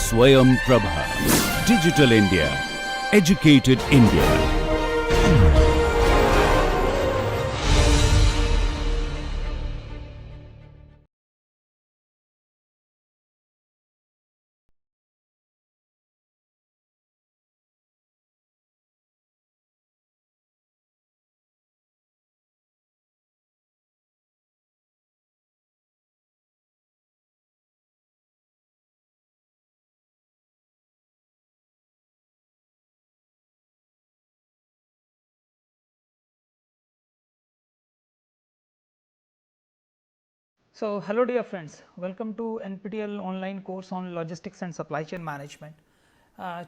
Swayam Prabha. Digital India. Educated India. So, hello dear friends, welcome to NPTEL online course on logistics and supply chain management.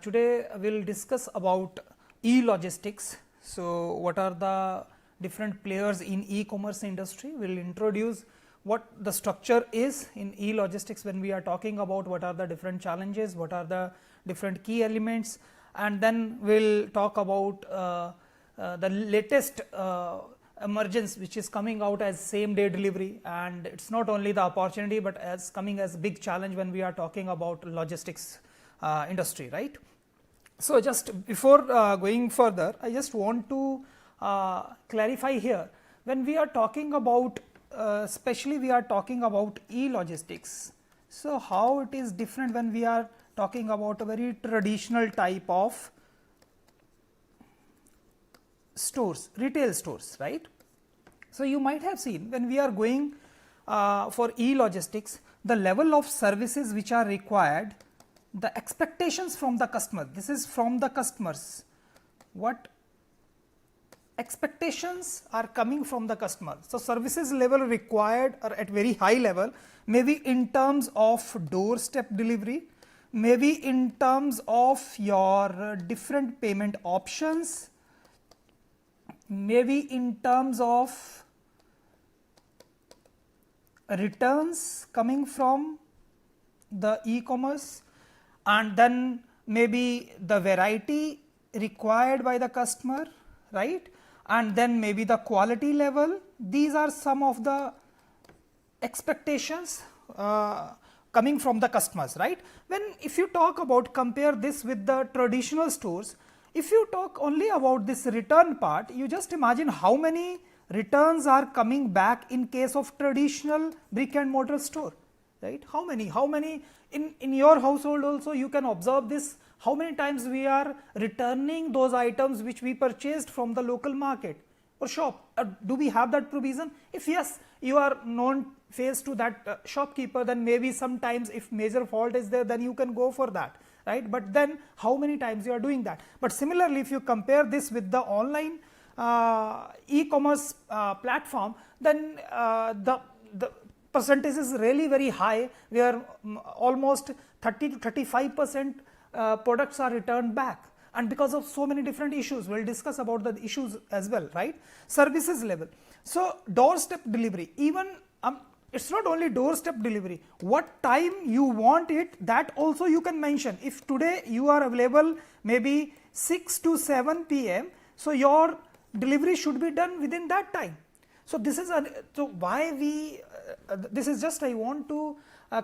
Today we will discuss about e-logistics. So, what are the different players in e-commerce industry? We will introduce what the structure is in e-logistics when we are talking about what are the different challenges, what are the different key elements, and then we will talk about the latest emergence which is coming out as same day delivery, and it is not only the opportunity, but as coming as big challenge when we are talking about logistics industry, right. So, just before going further, I just want to clarify here, when we are talking about especially we are talking about e-logistics. So, how it is different when we are talking about a very traditional type of stores, retail stores, right. So, you might have seen when we are going for e-logistics, the level of services which are required, the expectations from the customer, this is from the customers, what expectations are coming from the customer. So, services level required are at very high level, maybe in terms of doorstep delivery, maybe in terms of your different payment options, maybe in terms of returns coming from the e-commerce, and then maybe the variety required by the customer, right, and then maybe the quality level. These are some of the expectations coming from the customers, right. When if you talk about compare this with the traditional stores, if you talk only about this return part, you just imagine how many returns are coming back in case of traditional brick and mortar store, right. How many in your household also you can observe this, how many times we are returning those items which we purchased from the local market or shop. Do we have that provision? If yes, you are known face to that shopkeeper, then maybe sometimes if major fault is there, then you can go for that, right. But then how many times you are doing that? But similarly, if you compare this with the online e-commerce platform, then the percentage is really very high, where almost 30 to 35% products are returned back, and because of so many different issues. We will discuss about the issues as well, right. Services level. So, doorstep delivery, even it is not only doorstep delivery, what time you want it, that also you can mention. If today you are available maybe 6 to 7 p.m, so your delivery should be done within that time. So, this is so why we this is just I want to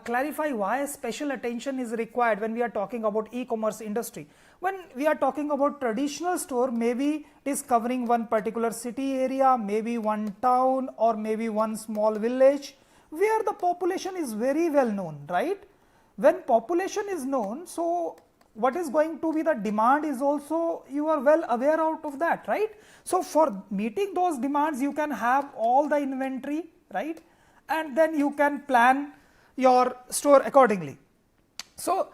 clarify why special attention is required when we are talking about e-commerce industry. When we are talking about traditional store, maybe it is covering one particular city area, maybe one town, or maybe one small village where the population is very well known, right. When population is known, so what is going to be the demand is also you are well aware out of that, right. So, for meeting those demands, you can have all the inventory, right, and then you can plan your store accordingly. So,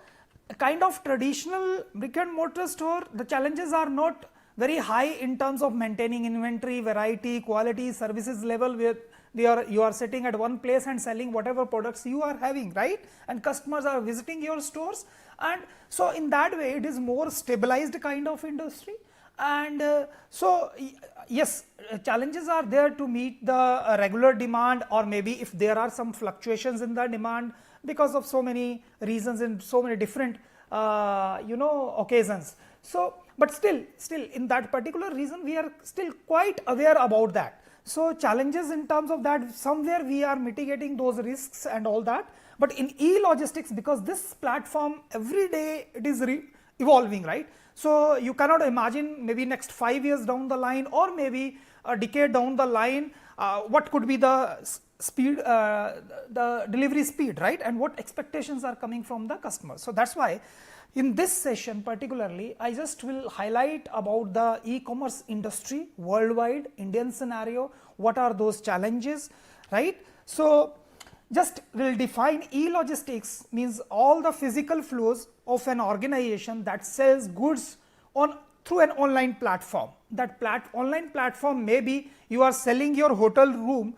a kind of traditional brick and mortar store, the challenges are not very high in terms of maintaining inventory, variety, quality, services level, where you are sitting at one place and selling whatever products you are having, right, and customers are visiting your stores. And so, in that way it is more stabilized kind of industry. And so, yes, challenges are there to meet the regular demand, or maybe if there are some fluctuations in the demand because of so many reasons and so many different occasions. So, but still in that particular reason we are still quite aware about that. So challenges in terms of that, somewhere we are mitigating those risks and all that, but in e-logistics, because this platform every day it is evolving, right? So you cannot imagine maybe next 5 years down the line, or maybe a decade down the line, what could be the speed, the delivery speed, right? And what expectations are coming from the customer. So that's why in this session particularly, I just will highlight about the e-commerce industry worldwide, Indian scenario, what are those challenges, right? So just will define e-logistics means all the physical flows of an organization that sells goods on through an online platform. That online platform, maybe you are selling your hotel room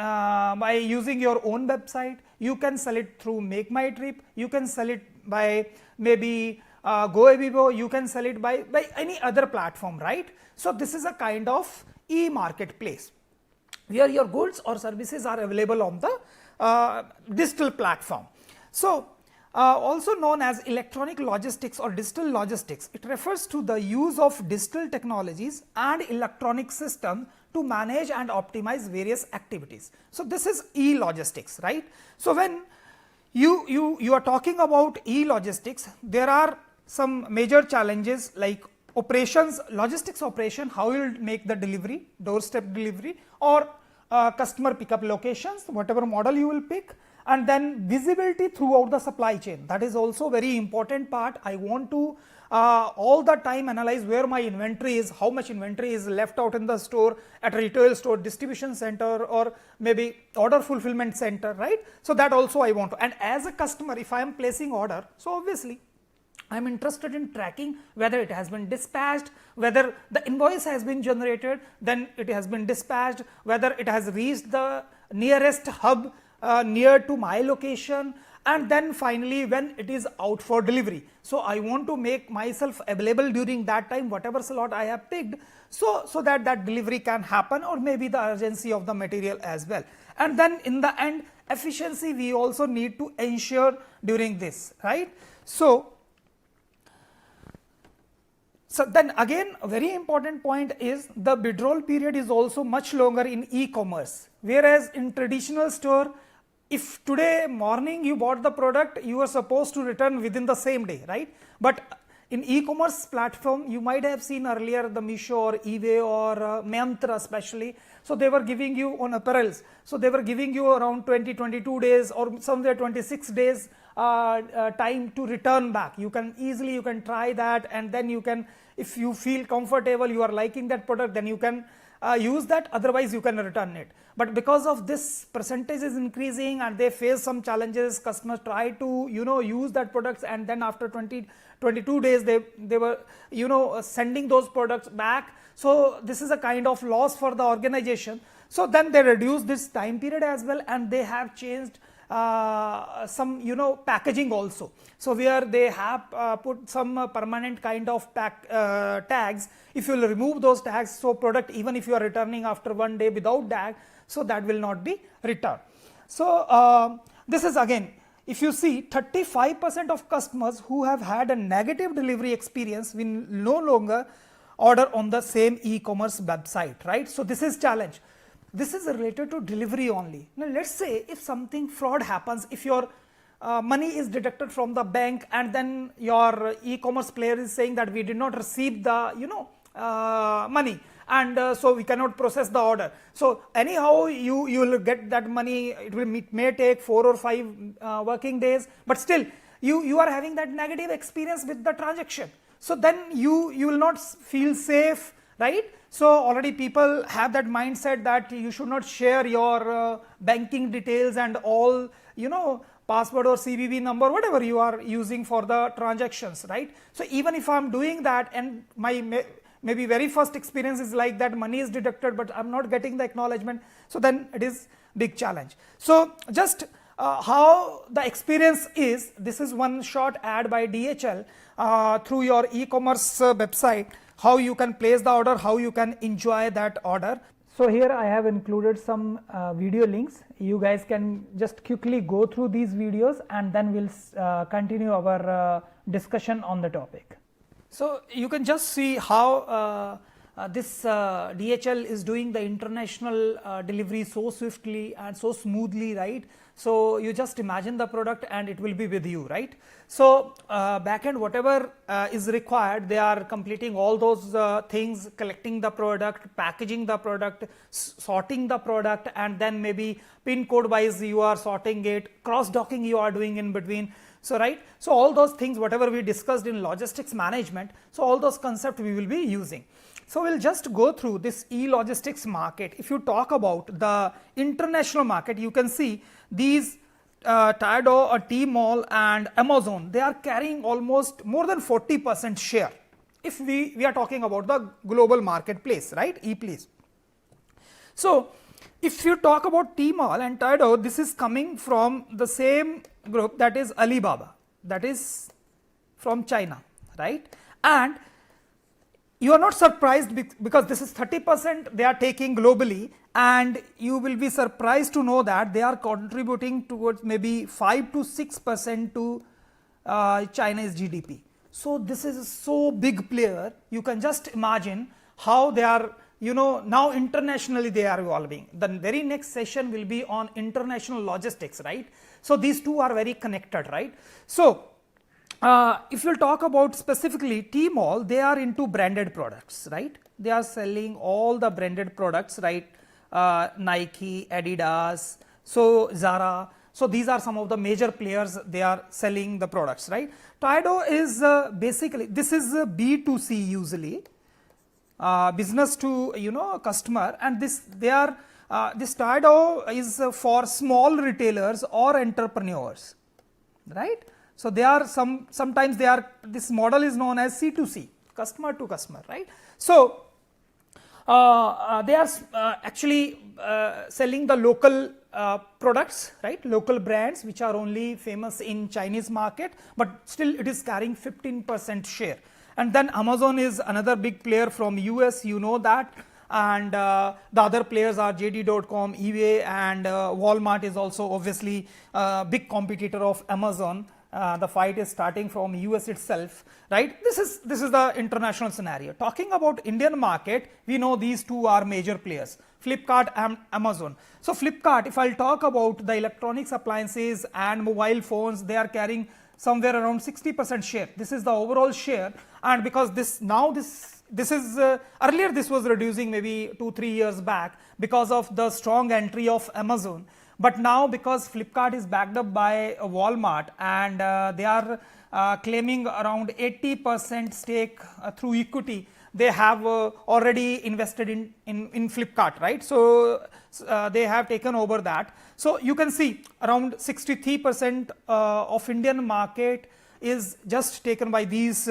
by using your own website, you can sell it through Make My Trip, you can sell it by maybe GoAvivo, you can sell it by any other platform, right? So this is a kind of e-marketplace where your goods or services are available on the digital platform. So also known as electronic logistics or digital logistics, it refers to the use of digital technologies and electronic systems to manage and optimize various activities. So this is e-logistics, right? So when you are talking about e-logistics, there are some major challenges like operations, logistics operation, how you will make the delivery, doorstep delivery, or customer pickup locations, whatever model you will pick, and then visibility throughout the supply chain. That is also very important part. I want to all the time analyze where my inventory is, how much inventory is left out in the store, at a retail store, distribution center, or maybe order fulfillment center, right? So that also I want to. And as a customer, if I am placing order, so obviously I am interested in tracking whether it has been dispatched, whether the invoice has been generated, then it has been dispatched, whether it has reached the nearest hub near to my location, and then finally when it is out for delivery. So I want to make myself available during that time, whatever slot I have picked, so that that delivery can happen, or maybe the urgency of the material as well. And then in the end, efficiency we also need to ensure during this, right? So then again, a very important point is the withdrawal period is also much longer in e-commerce, whereas in traditional store, if today morning you bought the product, you are supposed to return within the same day, right? But in e-commerce platform, you might have seen earlier the Meesho or eBay or Myntra especially, so they were giving you on apparels, so they were giving you around 22 days or somewhere 26 days time to return back. You can easily try that, and then you can, if you feel comfortable, you are liking that product, then you can use that, otherwise you can return it. But because of this percentage is increasing and they face some challenges, customers try to use that products, and then after 22 days they were sending those products back. So this is a kind of loss for the organization. So then they reduce this time period as well, and they have changed some packaging also. So where they have put some permanent kind of tags. If you will remove those tags, so product, even if you are returning after 1 day without tag, so that will not be returned. So this is again, if you see 35% of customers who have had a negative delivery experience will no longer order on the same e-commerce website, right? So this is challenge. This is related to delivery only. Now let's say if something fraud happens, if your money is deducted from the bank, and then your e-commerce player is saying that we did not receive the money, and so we cannot process the order. So anyhow you will get that money. It may take 4 or 5 working days, but still you are having that negative experience with the transaction. So then you will not feel safe, right? So already people have that mindset that you should not share your banking details and all, password or CVV number, whatever you are using for the transactions, right? So even if I'm doing that, and my maybe very first experience is like that, money is deducted but I'm not getting the acknowledgement, so then it is big challenge. So just how the experience is, this is one short ad by DHL through your e-commerce website, how you can place the order, how you can enjoy that order. So here I have included some video links. You guys can just quickly go through these videos, and then we'll continue our discussion on the topic. So you can just see how this DHL is doing the international delivery so swiftly and so smoothly, right? So you just imagine the product and it will be with you, right? So backend, whatever is required, they are completing all those things, collecting the product, packaging the product, sorting the product, and then maybe pin code wise you are sorting it, cross docking you are doing in between. So right, so all those things whatever we discussed in logistics management, so all those concepts we will be using. So we'll just go through this e-logistics market. If you talk about the international market, you can see these Tado, Tmall and Amazon, they are carrying almost more than 40% share. If we are talking about the global marketplace, right, e-place. So if you talk about Tmall and Tado, this is coming from the same group, that is Alibaba, that is from China, right? And you are not surprised because this is 30% they are taking globally, and you will be surprised to know that they are contributing towards maybe 5 to 6% to China's GDP. So this is a so big player, you can just imagine how they are, you know, now internationally they are evolving. The very next session will be on international logistics, right? So these two are very connected, right? So if you talk about specifically Tmall, they are into branded products, right? They are selling all the branded products, right? Nike, Adidas, so Zara. So these are some of the major players, they are selling the products, right? Tado is basically, this is B2C usually, business to, you know, customer, and this they are this Tado is for small retailers or entrepreneurs, right? So they are sometimes they are, this model is known as C2C, customer to customer, right? So they are actually selling the local products, right? Local brands which are only famous in Chinese market, but still it is carrying 15% share. And then Amazon is another big player from US, you know that, and the other players are JD.com, eBay, and Walmart is also obviously a big competitor of Amazon. The fight is starting from US itself, right? This is the international scenario. Talking about Indian market, we know these two are major players, Flipkart and Amazon. So Flipkart, if I'll talk about the electronics appliances and mobile phones, they are carrying somewhere around 60% share. This is the overall share, and because this is earlier this was reducing maybe 2-3 years back because of the strong entry of Amazon. But now because Flipkart is backed up by Walmart, and they are claiming around 80% stake through equity, they have already invested in Flipkart, right? So they have taken over that. So you can see around 63% of Indian market is just taken by these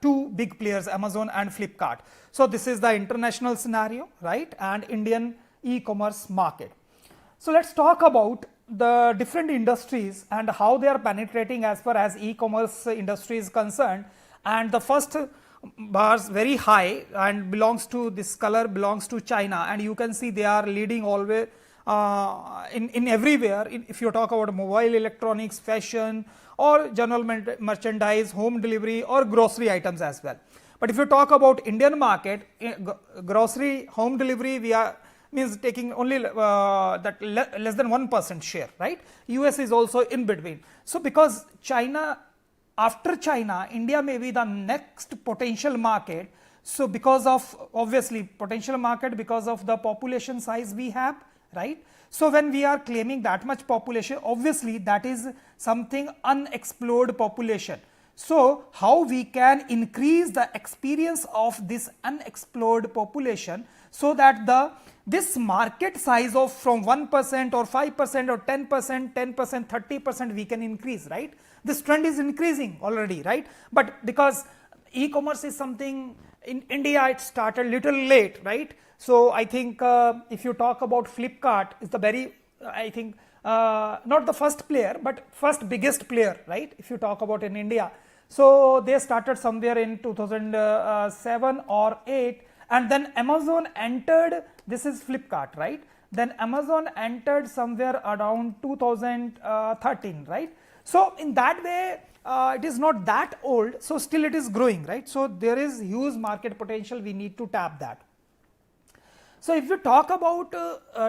two big players, Amazon and Flipkart. So this is the international scenario, right? And Indian e-commerce market. So let's talk about the different industries and how they are penetrating as far as e-commerce industry is concerned. And the first bars very high and belongs to this color belongs to China, and you can see they are leading always in everywhere. If you talk about mobile electronics, fashion, or general merchandise, home delivery, or grocery items as well. But if you talk about Indian market, grocery, home delivery, we are means taking only that less than 1% share, right? US is also in between. So because China, after China, India may be the next potential market. So because of obviously potential market, because of the population size we have, right? So when we are claiming that much population, obviously that is something unexplored population. So how we can increase the experience of this unexplored population so that this market size of from 1% or 5% or 10%, 10%, 30% we can increase, right? This trend is increasing already, right? But because e-commerce is something in India, it started little late, right? So I think if you talk about Flipkart, is the very, I think not the first player, but first biggest player, right? If you talk about in India. So they started somewhere in 2007 or 8, and then Amazon entered, this is Flipkart, right? Then Amazon entered somewhere around 2013, right? So in that way, it is not that old, so still it is growing, right? So there is huge market potential, we need to tap that. So if you talk about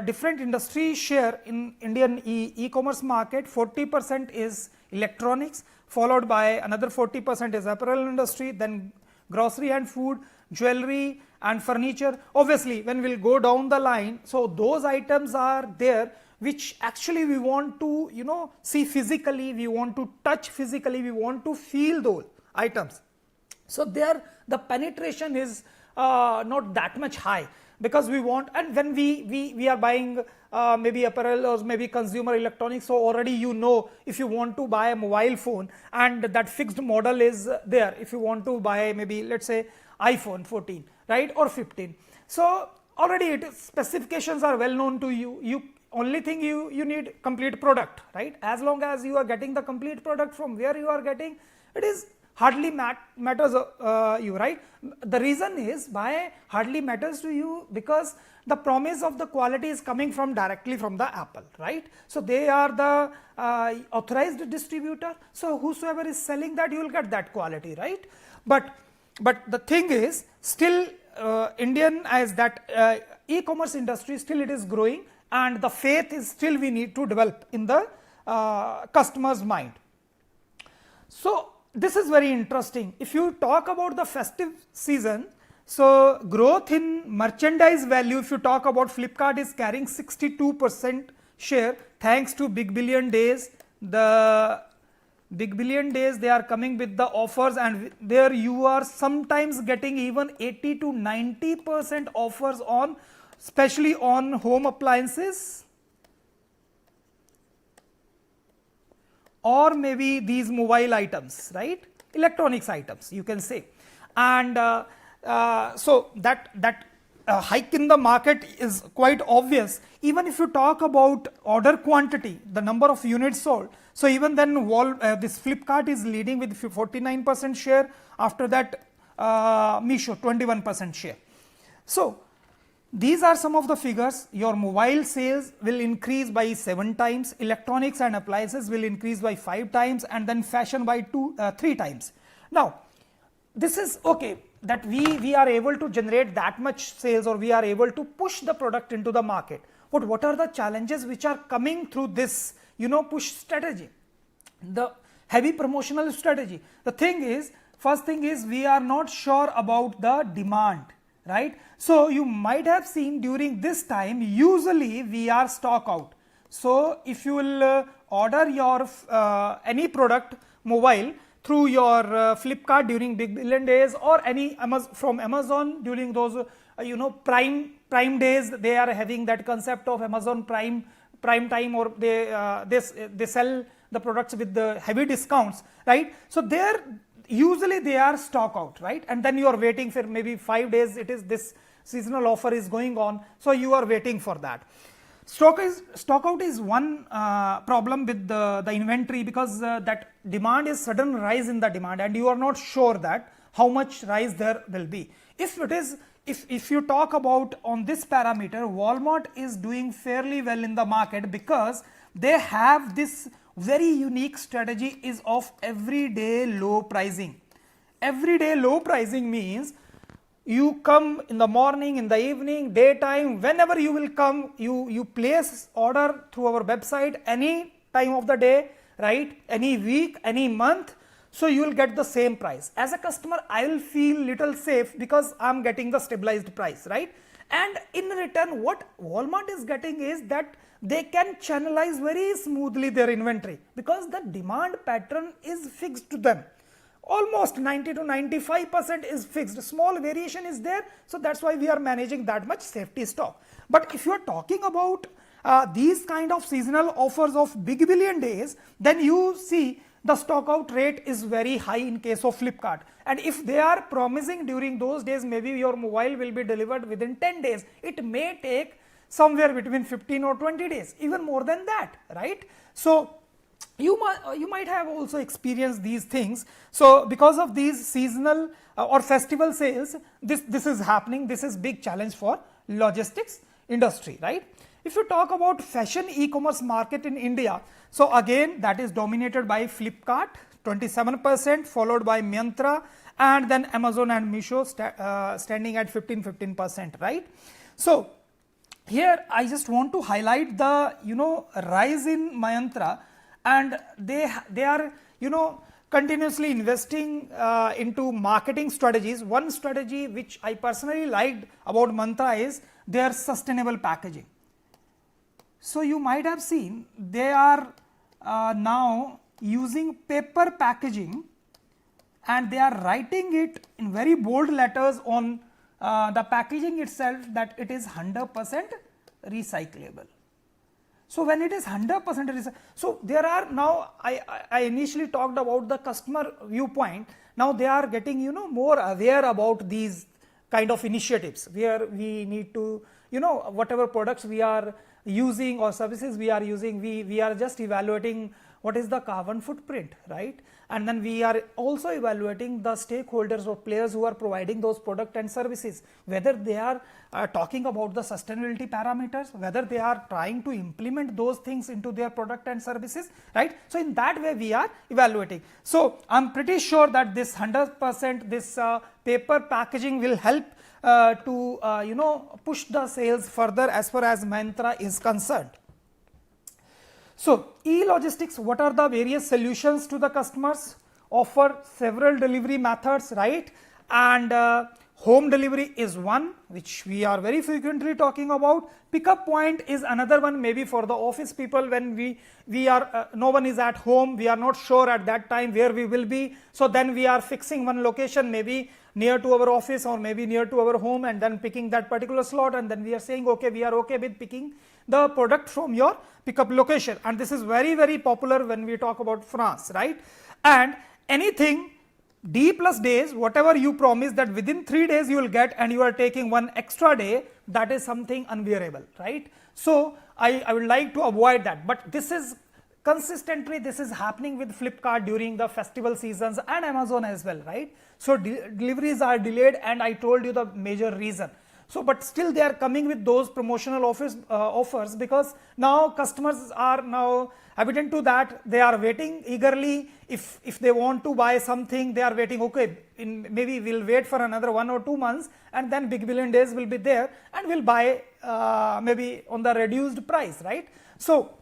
different industry share in Indian e-commerce market, 40% is electronics, followed by another 40% is apparel industry, then grocery and food, jewelry and furniture. Obviously when we'll go down the line, so those items are there which actually we want to see physically, we want to touch physically, we want to feel those items. So there the penetration is not that much high, because we want, and when we are buying maybe apparel or maybe consumer electronics, so already if you want to buy a mobile phone and that fixed model is there, if you want to buy maybe let's say iPhone 14, right, or 15, so already specifications are well known to you. Only thing you need complete product, right? As long as you are getting the complete product from where you are getting, it is hardly matters you, right? The reason is why hardly matters to you, because the promise of the quality is coming from directly from the Apple, right? So they are the authorized distributor, so whosoever is selling that, you will get that quality, right? But the thing is still Indian as that e-commerce industry, still it is growing, and the faith is still we need to develop in the customer's mind. So this is very interesting. If you talk about the festive season, so growth in merchandise value, if you talk about, Flipkart is carrying 62% share thanks to Big Billion Days. The Big Billion Days, they are coming with the offers, and there you are sometimes getting even 80 to 90% offers on, especially on home appliances or maybe these mobile items, right, electronics items you can say. And so that hike in the market is quite obvious. Even if you talk about order quantity, the number of units sold, so even then this Flipkart is leading with 49% share, after that Meesho 21% share. So these are some of the figures. Your mobile sales will increase by 7 times, electronics and appliances will increase by 5 times, and then fashion by 3 times. Now this is okay, that we are able to generate that much sales, or we are able to push the product into the market. But what are the challenges which are coming through this push strategy, the heavy promotional strategy? The thing is, first thing is, we are not sure about the demand, right? So you might have seen during this time, usually we are stock out. So if you will order your any product mobile through your Flipkart during Big Billion Days, or any from Amazon during those prime days, they are having that concept of Amazon prime time, or they sell the products with the heavy discounts, right? So there usually they are stock out, right? And then you are waiting for maybe 5 days, it is this seasonal offer is going on, so you are waiting for that. Stock out is one problem with the inventory, because that demand is sudden rise in the demand, and you are not sure that how much rise there will be. If you talk about on this parameter, Walmart is doing fairly well in the market, because they have this very unique strategy is of everyday low pricing. Everyday low pricing means you come in the morning, in the evening, daytime, whenever you will come, you place order through our website any time of the day, right, any week, any month, so you will get the same price. As a customer, I will feel little safe, because I am getting the stabilized price, right? And in return, what Walmart is getting is that they can channelize very smoothly their inventory, because the demand pattern is fixed to them. Almost 90 to 95% is fixed. Small variation is there, so that's why we are managing that much safety stock. But if you are talking about these kind of seasonal offers of Big Billion Days, then you see the stock out rate is very high in case of Flipkart. And if they are promising during those days, maybe your mobile will be delivered within 10 days, it may take somewhere between 15 or 20 days, even more than that, right? So you might have also experienced these things. So because of these seasonal or festival sales, this is happening. This is big challenge for logistics industry, right? If you talk about fashion e-commerce market in India, so again that is dominated by Flipkart 27%, followed by Myntra, and then Amazon and Meesho standing at 15%, right. So here I just want to highlight the rise in Myntra, and they are continuously investing into marketing strategies. One strategy which I personally liked about Myntra is their sustainable packaging. So you might have seen they are now using paper packaging, and they are writing it in very bold letters on the packaging itself that it is 100% recyclable. So when it is 100% recyclable, so there are now, I initially talked about the customer viewpoint. Now they are getting more aware about these kind of initiatives, where we need to whatever products we are using or services we are using, we are just evaluating what is the carbon footprint, right. And then we are also evaluating the stakeholders or players who are providing those products and services, whether they are talking about the sustainability parameters, whether they are trying to implement those things into their product and services, right. So in that way we are evaluating. So I'm pretty sure that this 100%, this paper packaging will help to push the sales further as far as Myntra is concerned. So e-logistics, what are the various solutions to the customers? Offer several delivery methods, right. And home delivery is one which we are very frequently talking about. Pickup point is another one, maybe for the office people when we are no one is at home, we are not sure at that time where we will be. So then we are fixing one location, maybe near to our office or maybe near to our home, and then picking that particular slot, and then we are saying okay, we are okay with picking the product from your pickup location. And this is very, very popular when we talk about France, right. And anything D plus days, whatever you promise that within 3 days you will get, and you are taking one extra day, that is something unbearable, right. So I would like to avoid that, but this is consistently, this is happening with Flipkart during the festival seasons and Amazon as well, right. So deliveries are delayed, and I told you the major reason. So but still they are coming with those promotional offers, because now customers are now evident to that, they are waiting eagerly. If they want to buy something, they are waiting, okay, maybe we'll wait for another 1 or 2 months, and then Big Billion Days will be there, and we'll buy maybe on the reduced price, right. So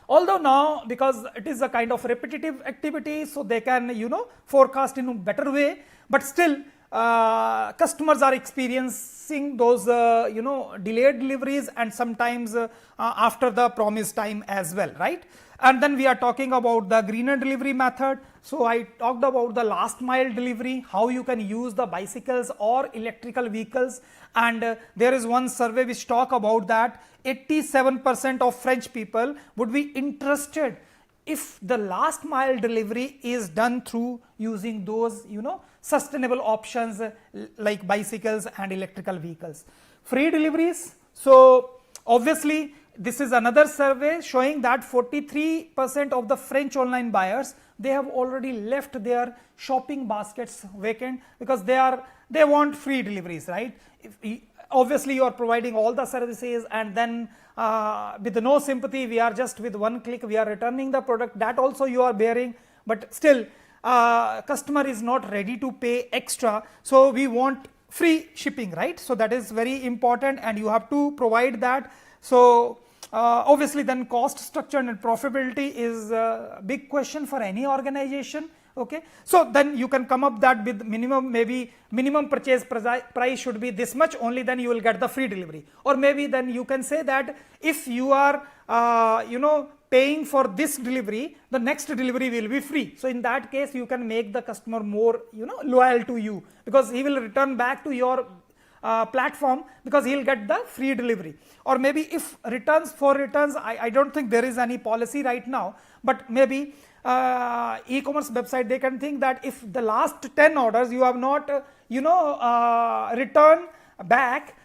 although now, because it is a kind of repetitive activity, so they can forecast in a better way, but still customers are experiencing those delayed deliveries, and sometimes after the promised time as well, right. And then we are talking about the greener delivery method. So I talked about the last mile delivery, how you can use the bicycles or electrical vehicles, and there is one survey which talk about that 87% of French people would be interested if the last mile delivery is done through using those sustainable options like bicycles and electrical vehicles. Free deliveries, so obviously this is another survey showing that 43% of the French online buyers, they have already left their shopping baskets vacant, because they want free deliveries, right. Obviously you are providing all the services, and then with no sympathy, we are just with one click we are returning the product, that also you are bearing, but still customer is not ready to pay extra, so we want free shipping, right. So that is very important, and you have to provide that. So obviously then cost structure and profitability is a big question for any organization, okay. So then you can come up that with maybe minimum purchase price should be this much, only then you will get the free delivery. Or maybe then you can say that if you are paying for this delivery, the next delivery will be free. So in that case you can make the customer more loyal to you, because he will return back to your platform, because he will get the free delivery. Or maybe if returns, I don't think there is any policy right now, but maybe e-commerce website, they can think that if the last 10 orders you have not return back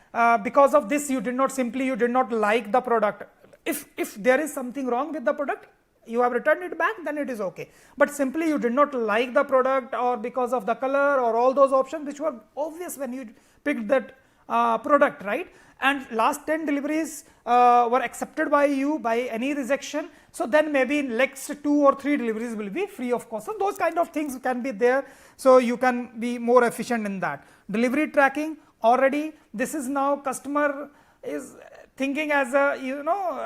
because of this, you did not like the product. If there is something wrong with the product, you have returned it back, then it is okay. But simply you did not like the product, or because of the color, or all those options which were obvious when you picked that product, right. and last 10 deliveries were accepted by you by any rejection, so then maybe next 2 or 3 deliveries will be free of cost. So those kind of things can be there, so you can be more efficient in that. Delivery tracking, already this is now customer is thinking as a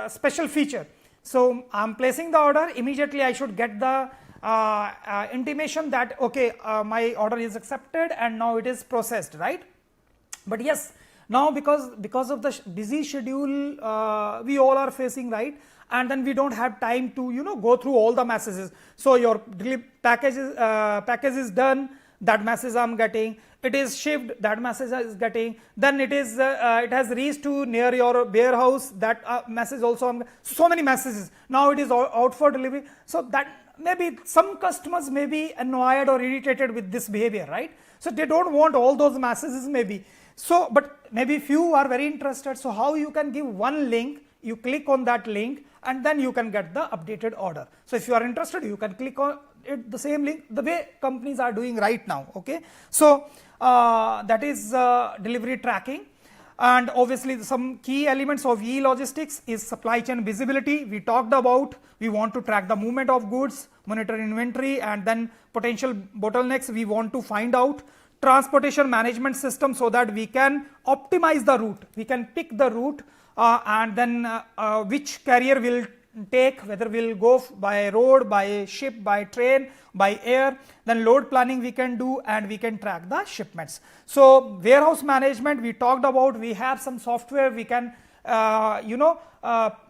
a special feature. So I am placing the order, immediately I should get the intimation that okay, my order is accepted and now it is processed, right? But yes, now because of the busy schedule we all are facing, right, and then we don't have time to go through all the messages. So your package is done, that message I am getting, it is shipped, that message is getting, then it is it has reached to near your warehouse, that message also, so many messages, now it is out for delivery. So that maybe some customers may be annoyed or irritated with this behavior, right? So they don't want all those messages maybe. So but maybe few are very interested, so how you can give one link, you click on that link and then you can get the updated order. So if you are interested, you can click on it, the same link, the way companies are doing right now, okay. So that is delivery tracking. And obviously some key elements of e-logistics is supply chain visibility. We talked about, we want to track the movement of goods, monitor inventory, and then potential bottlenecks we want to find out. Transportation management system, so that we can optimize the route, we can pick the route and then which carrier will take, whether we'll go by road, by ship, by train, by air. Then load planning we can do, and we can track the shipments. So warehouse management we talked about, we have some software we can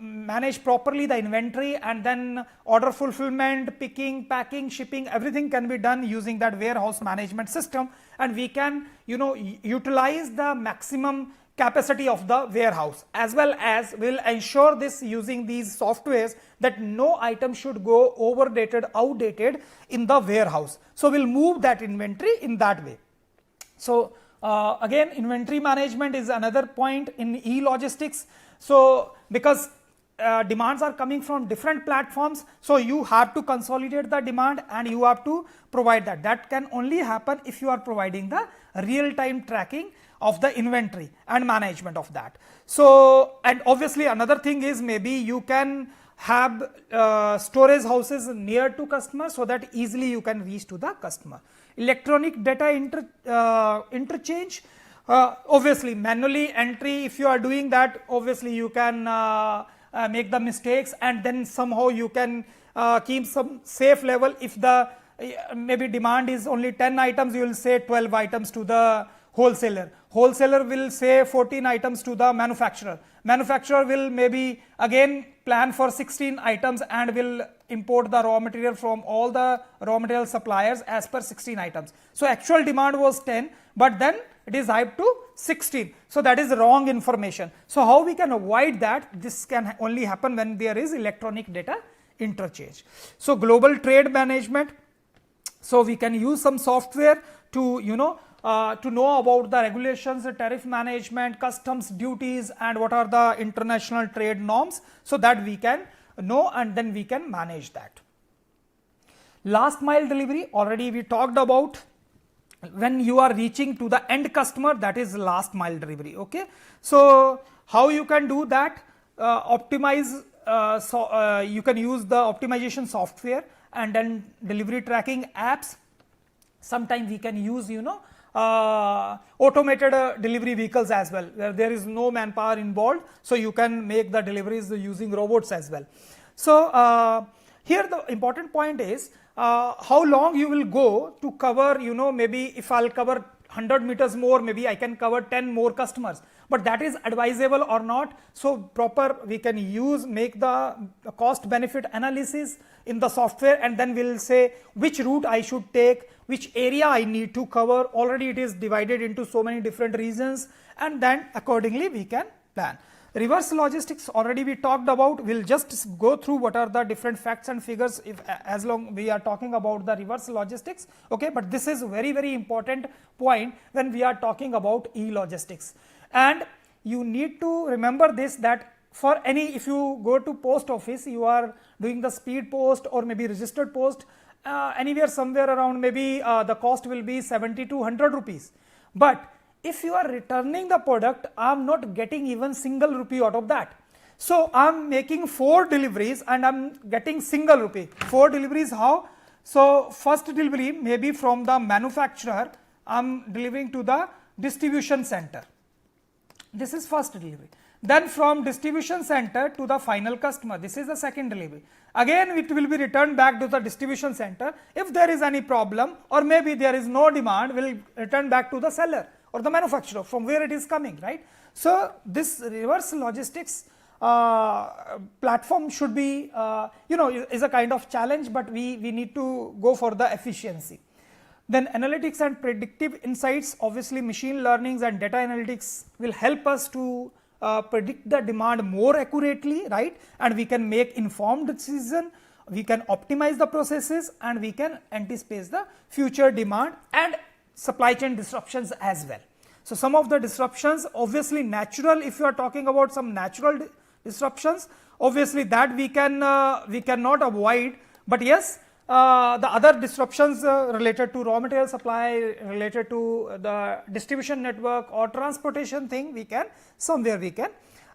manage properly the inventory, and then order fulfillment, picking, packing, shipping, everything can be done using that warehouse management system, and we can utilize the maximum capacity of the warehouse, as well as will ensure this using these softwares that no item should go overdated, outdated in the warehouse. So we'll move that inventory in that way. So again, inventory management is another point in e-logistics. So because demands are coming from different platforms, so you have to consolidate the demand and you have to provide that. That can only happen if you are providing the real-time tracking of the inventory and management of that. So and obviously another thing is, maybe you can have storage houses near to customers, so that easily you can reach to the customer. Electronic data interchange, obviously manually entry, if you are doing that, obviously you can make the mistakes, and then somehow you can keep some safe level. If the maybe demand is only 10 items, you will say 12 items to the wholesaler. Wholesaler will say 14 items to the manufacturer. Manufacturer will maybe again plan for 16 items and will import the raw material from all the raw material suppliers as per 16 items. So actual demand was 10, but then it is hyped to 16. So that is wrong information. So how we can avoid that? This can only happen when there is electronic data interchange. So global trade management, so we can use some software to to know about the regulations, the tariff management, customs duties, and what are the international trade norms, so that we can know and then we can manage that. Last mile delivery, already we talked about, when you are reaching to the end customer, that is last mile delivery, okay. So how you can do that? Optimize, you can use the optimization software, and then delivery tracking apps. Sometimes we can use automated delivery vehicles as well, where there is no manpower involved, so you can make the deliveries using robots as well. So here the important point is how long you will go to cover, maybe if I'll cover 100 meters more, maybe I can cover 10 more customers, but that is advisable or not. So proper we can make the cost benefit analysis in the software, and then we'll say which route I should take, which area I need to cover. Already it is divided into so many different regions, and then accordingly we can plan. Reverse logistics, already we talked about. We'll just go through what are the different facts and figures as long we are talking about the reverse logistics, okay. But this is very, very important point when we are talking about e-logistics, and you need to remember this, that for any, if you go to post office, you are doing the speed post or maybe registered post, anywhere somewhere around maybe the cost will be 70 to 100 rupees. But if you are returning the product, I am not getting even single rupee out of that. So I am making 4 deliveries and I am getting single rupee. 4 deliveries how? So first delivery maybe from the manufacturer, I am delivering to the distribution center. This is first delivery. Then from distribution center to the final customer, this is the second delivery. Again it will be returned back to the distribution center. If there is any problem or maybe there is no demand, will return back to the seller or the manufacturer from where it is coming, right? So this reverse logistics platform should be, is a kind of challenge, but we need to go for the efficiency. Then analytics and predictive insights, obviously machine learnings and data analytics will help us to predict the demand more accurately, right? And we can make informed decision, we can optimize the processes, and we can anticipate the future demand and supply chain disruptions as well. So some of the disruptions, obviously natural, if you are talking about some natural disruptions, obviously that we cannot avoid, but yes, the other disruptions related to raw material supply, related to the distribution network or transportation thing, we can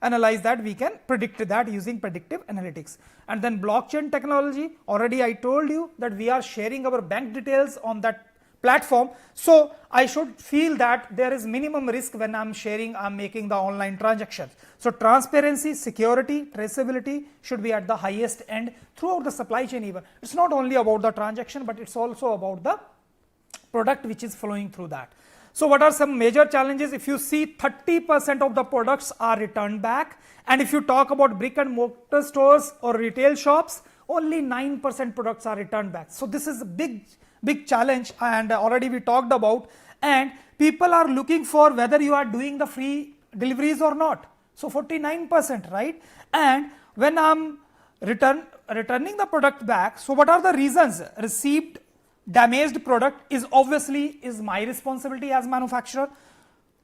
analyze that, we can predict that using predictive analytics. And then blockchain technology, already I told you that we are sharing our bank details on that platform. So I should feel that there is minimum risk when I am making the online transactions. So transparency, security, traceability should be at the highest end throughout the supply chain even. It's not only about the transaction, but it's also about the product which is flowing through that. So what are some major challenges? If you see 30% of the products are returned back, and if you talk about brick and mortar stores or retail shops, only 9% products are returned back. So this is a big challenge, and already we talked about, and people are looking for whether you are doing the free deliveries or not. So 49%, right? And when I'm returning the product back, so what are the reasons? Received damaged product is obviously my responsibility as manufacturer.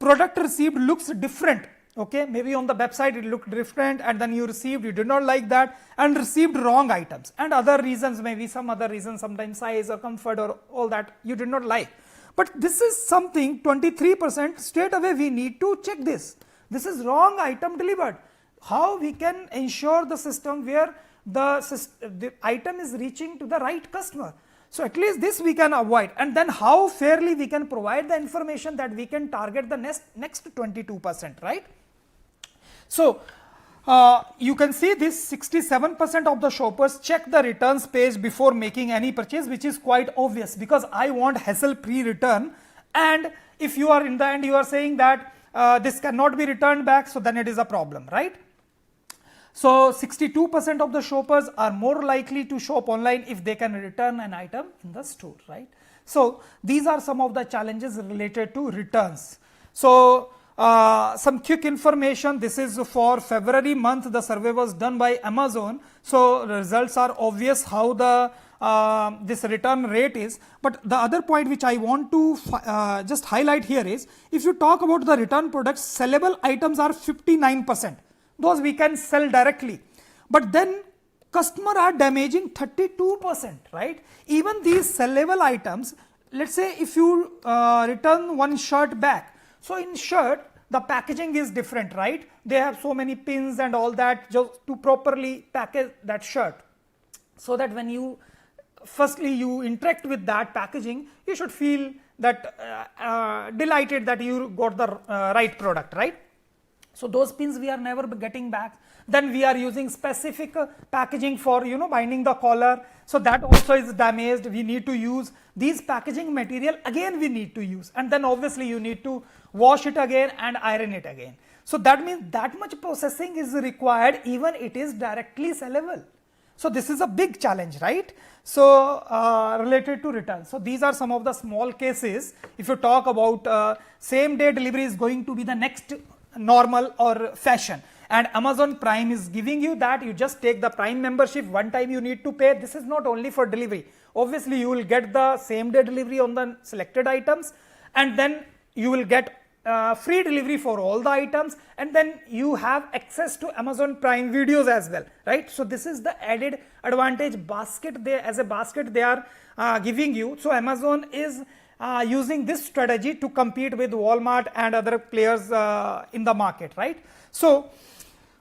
Product received looks different, okay, maybe on the website it looked different, and then you did not like that and received wrong items, and other reasons, maybe some other reasons, sometimes size or comfort or all that you did not like. But this is something 23%, straight away we need to check this. This is wrong item delivered. How we can ensure the system where the item is reaching to the right customer? So at least this we can avoid, and then how fairly we can provide the information that we can target the next 22%, right? So you can see this 67% of the shoppers check the returns page before making any purchase, which is quite obvious because I want hassle-free return, and if you are in the end you are saying that this cannot be returned back, so then it is a problem, right? So 62% of the shoppers are more likely to shop online if they can return an item in the store, right? So these are some of the challenges related to returns. So some quick information, this is for February month, the survey was done by Amazon. So the results are obvious how the this return rate is, but the other point which I want to just highlight here is, if you talk about the return products, sellable items are 59%. Those we can sell directly, but then customer are damaging 32%, right? Even these sellable items, let's say if you return one shirt back, so in shirt the packaging is different, right? They have so many pins and all that just to properly package that shirt, so that when you firstly you interact with that packaging, you should feel that delighted that you got the right product, right? So those pins we are never getting back. Then we are using specific packaging for binding the collar, so that also is damaged. We need to use these packaging material again, we need to use, and then obviously you need to wash it again and iron it again. So that means that much processing is required, even it is directly sellable. So this is a big challenge, right? So related to returns. So these are some of the small cases. If you talk about same day delivery is going to be the next normal or fashion, and Amazon Prime is giving you that. You just take the Prime membership, one time you need to pay. This is not only for delivery. Obviously you will get the same day delivery on the selected items, and then you will get free delivery for all the items, and then you have access to Amazon Prime videos as well, right? So this is the added advantage basket. As a basket they are giving you. So Amazon is using this strategy to compete with Walmart and other players in the market, right? So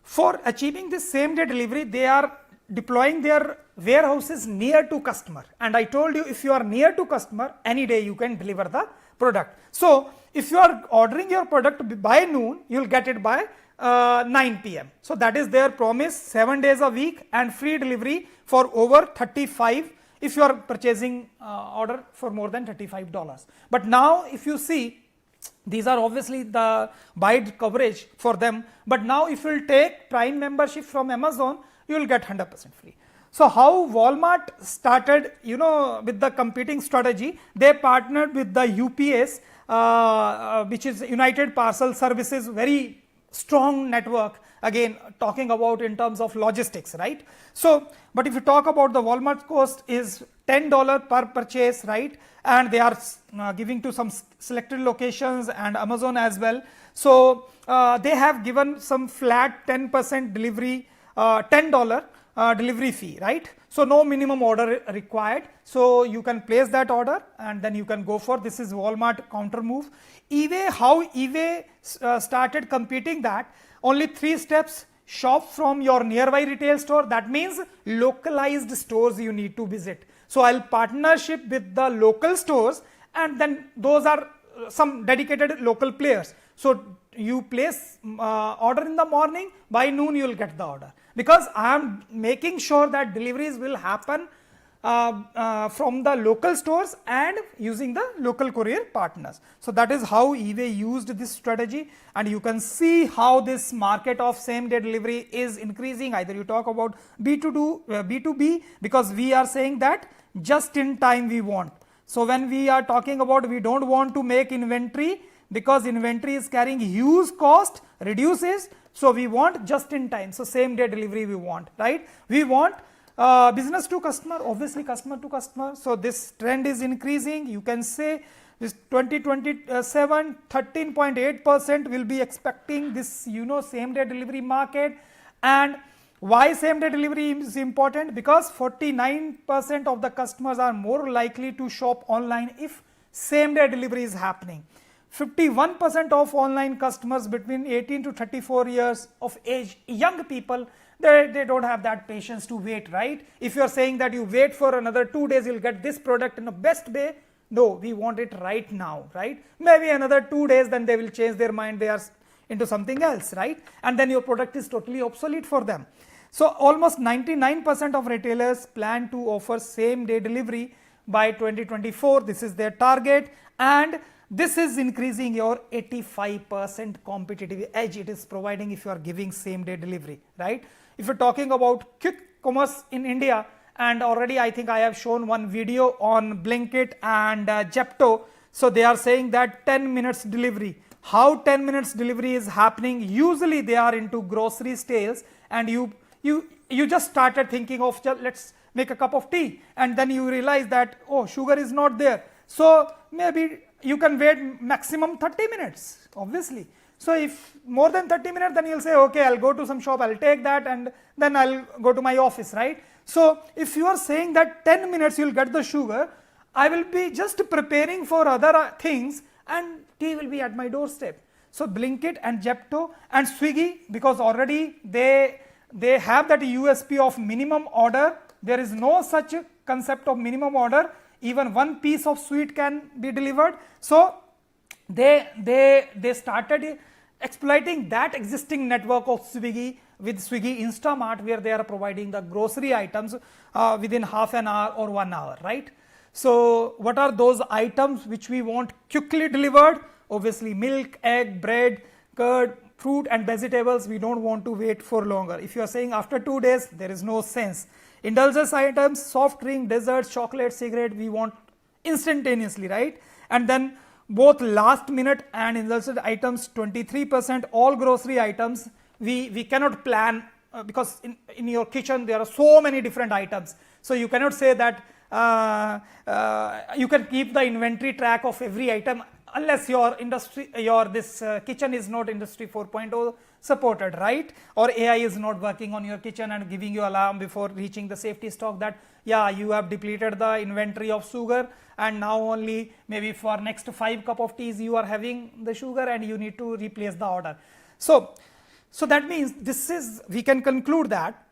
for achieving this same day delivery, they are deploying their warehouses near to customer, and I told you, if you are near to customer, any day you can deliver the product. So if you are ordering your product by noon, you will get it by 9 p.m. So that is their promise, 7 days a week and free delivery for over 35 if you are purchasing order for more than $35. But now if you see, these are obviously the wide coverage for them, but now if you will take Prime membership from Amazon, you will get 100% free. So how Walmart started, with the competing strategy, they partnered with the UPS, which is United Parcel Services, very strong network, again talking about in terms of logistics, right? So but if you talk about the Walmart cost is $10 per purchase, right? And they are giving to some selected locations and Amazon as well. So they have given some flat 10% delivery, $10 delivery fee, right? So no minimum order required, so you can place that order and then you can go for, this is Walmart counter move. eBay, how eBay started competing, that only 3 steps: shop from your nearby retail store, that means localized stores you need to visit. So I'll partnership with the local stores, and then those are some dedicated local players. So you place order in the morning, by noon you will get the order, because I am making sure that deliveries will happen from the local stores and using the local courier partners. So that is how eBay used this strategy, and you can see how this market of same day delivery is increasing. Either you talk about B2B, because we are saying that just in time we want. So when we are talking about, we don't want to make inventory, because inventory is carrying huge cost, reduces, so we want just in time. So same day delivery we want, right? We want business to customer, obviously customer to customer. So this trend is increasing. You can say this 2027 13.8% will be expecting this same day delivery market. And why same day delivery is important? Because 49% of the customers are more likely to shop online if same day delivery is happening. 51% of online customers between 18 to 34 years of age, young people, they don't have that patience to wait, right? If you are saying that you wait for another 2 days, you'll get this product in the best way. No, we want it right now, right? Maybe another 2 days, then they will change their mind, they are into something else, right? And then your product is totally obsolete for them. So almost 99% of retailers plan to offer same day delivery by 2024. This is their target, and this is increasing your 85% competitive edge it is providing if you are giving same day delivery, right? If you're talking about quick commerce in India, and already I think I have shown one video on Blinkit and Zepto. So they are saying that 10 minutes delivery. How 10 minutes delivery is happening? Usually they are into grocery sales, and you just started thinking of, let's make a cup of tea, and then you realize that, oh, sugar is not there. So maybe you can wait maximum 30 minutes, obviously. So if more than 30 minutes, then you'll say, okay, I'll go to some shop, I'll take that, and then I'll go to my office, right? So if you are saying that 10 minutes you'll get the sugar, I will be just preparing for other things, and tea will be at my doorstep. So Blinkit and Zepto and Swiggy, because already they have that USP of minimum order. There is no such concept of minimum order. Even one piece of sweet can be delivered. So they started exploiting that existing network of Swiggy with Swiggy Instamart, where they are providing the grocery items within half an hour or 1 hour, right? So what are those items which we want quickly delivered? Obviously milk, egg, bread, curd, fruit and vegetables. We don't want to wait for longer. If you are saying after 2 days, there is no sense. Indulgence items, soft drink, desserts, chocolate, cigarette, we want instantaneously, right? And then both last minute and indulgence items, 23%. All grocery items we cannot plan because in your kitchen there are so many different items. So you cannot say that you can keep the inventory track of every item unless your kitchen is not industry 4.0 supported, right? Or AI is not working on your kitchen and giving you alarm before reaching the safety stock that yeah, you have depleted the inventory of sugar and now only maybe for next 5 cup of teas you are having the sugar and you need to replace the order. So that means this is, we can conclude that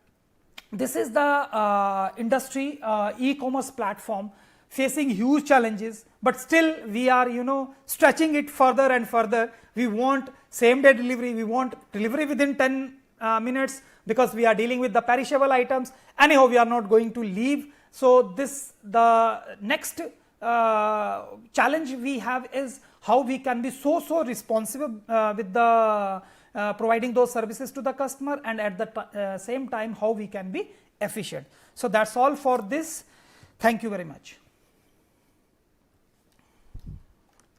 this is the industry e-commerce platform facing huge challenges, but still we are stretching it further and further. We want same day delivery, we want delivery within 10 minutes because we are dealing with the perishable items. Anyhow, we are not going to leave. So the next challenge we have is how we can be so responsible with the providing those services to the customer, and at the same time how we can be efficient. So that's all for this. Thank you very much.